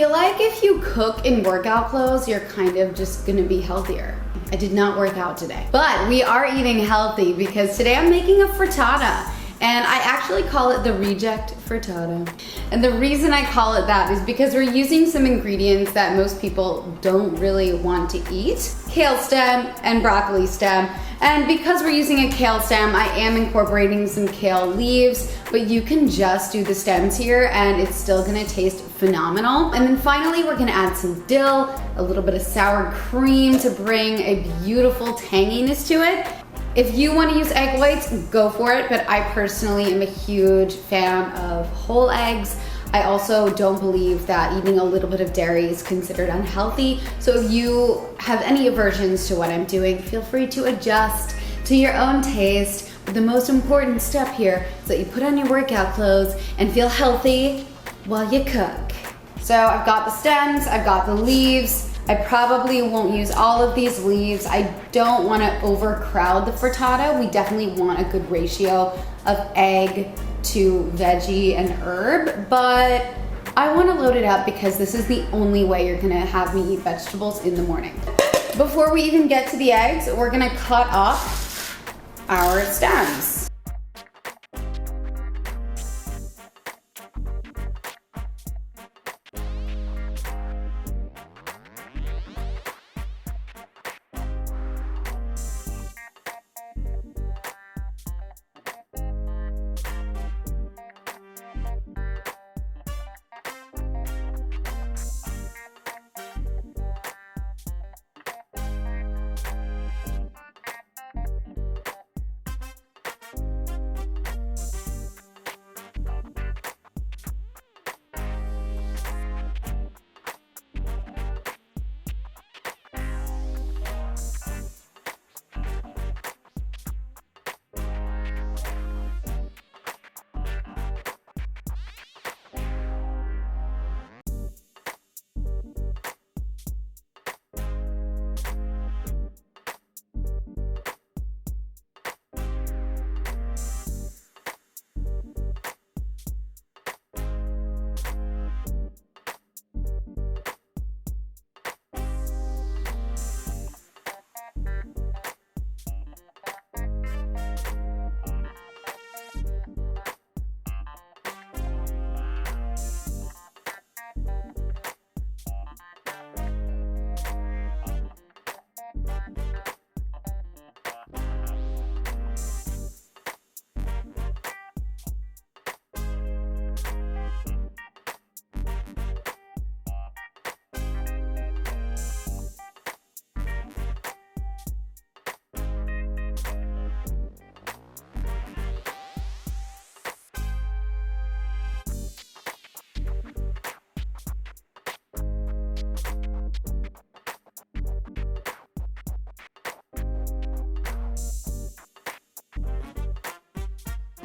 feel like if you cook in workout clothes, you're kind of just gonna be healthier. I did not work out today, but we are eating healthy because today I'm making a frittata. And I actually call it the reject frittata. And the reason I call it that is because we're using some ingredients that most people don't really want to eat. Kale stem and broccoli stem. And because we're using a kale stem, I am incorporating some kale leaves, but you can just do the stems here and it's still gonna taste phenomenal. And then finally, we're gonna add some dill, a little bit of sour cream to bring a beautiful tanginess to it. If you want to use egg whites, go for it, but I personally am a huge fan of whole eggs. I also don't believe that eating a little bit of dairy is considered unhealthy. So if you have any aversions to what I'm doing, feel free to adjust to your own taste. But the most important step here is that you put on your workout clothes and feel healthy while you cook. So I've got the stems, I've got the leaves. I probably won't use all of these leaves. I don't want to overcrowd the frittata. We definitely want a good ratio of egg to veggie and herb, but I want to load it up because this is the only way you're gonna have me eat vegetables in the morning. Before we even get to the eggs, we're gonna cut off our stems.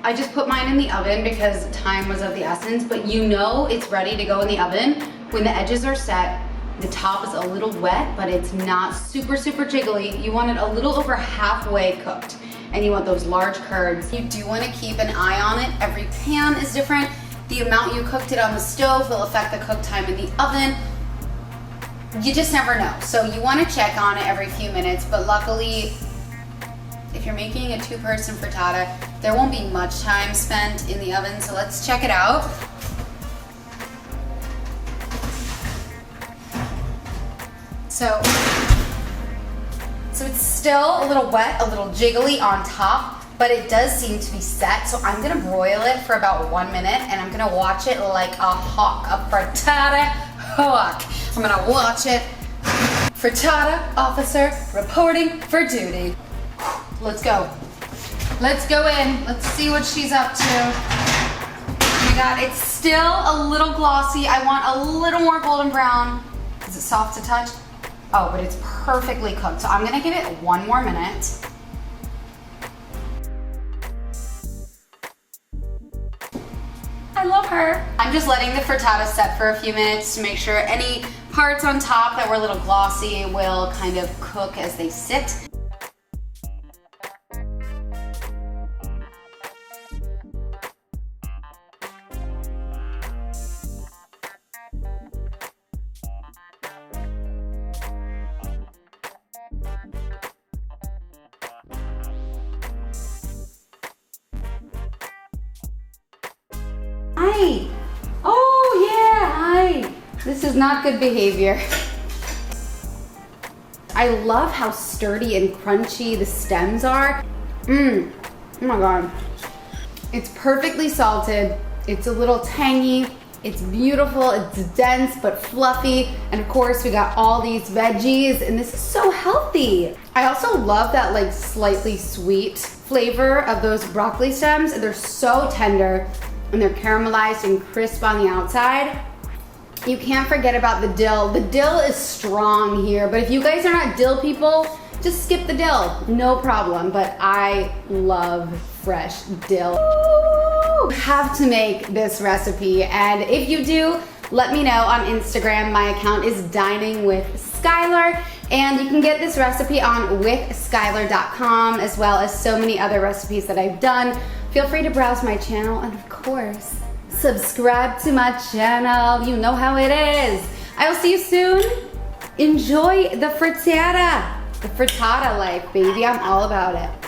I just put mine in the oven because time was of the essence, but you know it's ready to go in the oven when the edges are set. The top is a little wet, but it's not super jiggly. You want it a little over halfway cooked, and you want those large curds. You do want to keep an eye on it. Every pan is different. The amount you cooked it on the stove will affect the cook time in the oven. You just never know. So you want to check on it every few minutes, but luckily, if you're making a two-person frittata, there won't be much time spent in the oven, so let's check it out. So it's still a little wet, a little jiggly on top, but it does seem to be set, so I'm gonna broil it for about 1 minute, and I'm gonna watch it like a hawk, a frittata hawk. I'm gonna watch it. Frittata officer reporting for duty. Let's go. Let's go in. Let's see what she's up to. Oh my God, it's still a little glossy. I want a little more golden brown. Is it soft to touch? Oh, but it's perfectly cooked. So I'm gonna give it 1 more minute. I love her. I'm just letting the frittata set for a few minutes to make sure any parts on top that were a little glossy will kind of cook as they sit. Hi. Oh yeah, hi. This is not good behavior. I love how sturdy and crunchy the stems are. Oh my God. It's perfectly salted. It's a little tangy. It's beautiful, it's dense but fluffy. And of course we got all these veggies and this is so healthy. I also love that like slightly sweet flavor of those broccoli stems. They're so tender and they're caramelized and crisp on the outside. You can't forget about the dill. The dill is strong here, but if you guys are not dill people, just skip the dill, no problem. But I love fresh dill. You have to make this recipe, and if you do, let me know on Instagram. My account is Dining with Skyler, and you can get this recipe on withskyler.com, as well as so many other recipes that I've done. Feel free to browse my channel, and of course, subscribe to my channel. You know how it is. I will see you soon. Enjoy the frittata. The frittata life, baby. I'm all about it.